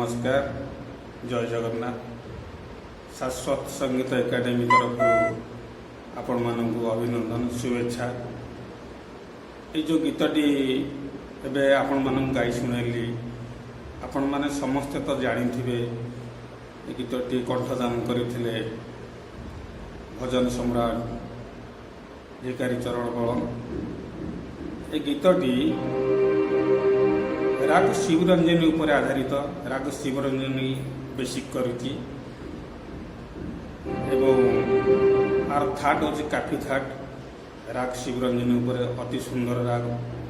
नमस्कार जय जगन्नाथ शाश्वत संगीत एकाडेमी तरफ आपण मानक अभिनंदन शुभेच्छा। ये जो गीतटी एबे आपण मानक गाई शुणेली आपण माने समस्ते तो जानिथिबे ये गीतटी कंठदान करथिले भजन सम्राट भिखारी चरण बल। ये गीतटी राग शिवरंजनी उपर आधारित राग शिवरंजनी बेसिक करुची आर थाट हूँ काफी थाट राग शिवरंजनी उपर अति सुंदर राग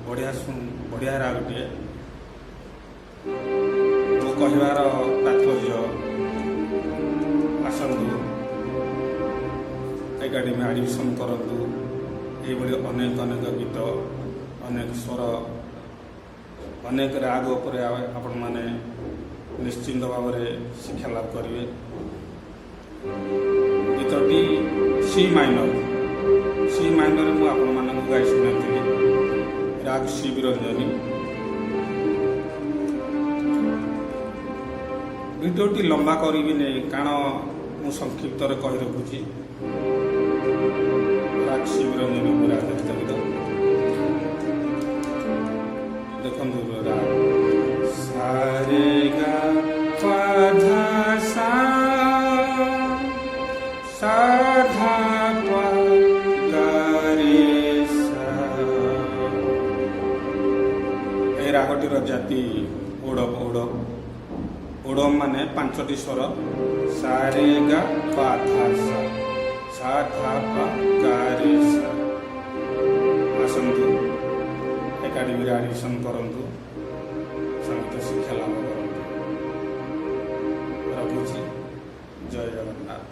बढ़िया राग टे मो कहबार तात्पर्य आसतु एकाडेमी एडमिशन करतु ये अनेक अनेक गीत अनेक स्वर अनेक राग उपर आपण माने निश्चिंत भाव में शिक्षा लाभ करेंगे। गीतटी सी माइनर मुझे आपण मानक गाई शुणी राग शिवरंजनी। भिडियोटी लंबा करी कारण मु संक्षिप्त कही रखुची राग शिवरंजनी उपर आधारित गीत देखु सा रे गा पा धा सा सा धा पा गा रे सा। ए रागटीर जाति ओडम ओडम माने पांचटी स्वर सा रे गा पा धा सा धा पा गा रे सा। आसतु एकाडेमी एडमिशन करंतु संगीत शिक्षा लाभ करंतु। रखुची जय जगन्नाथ।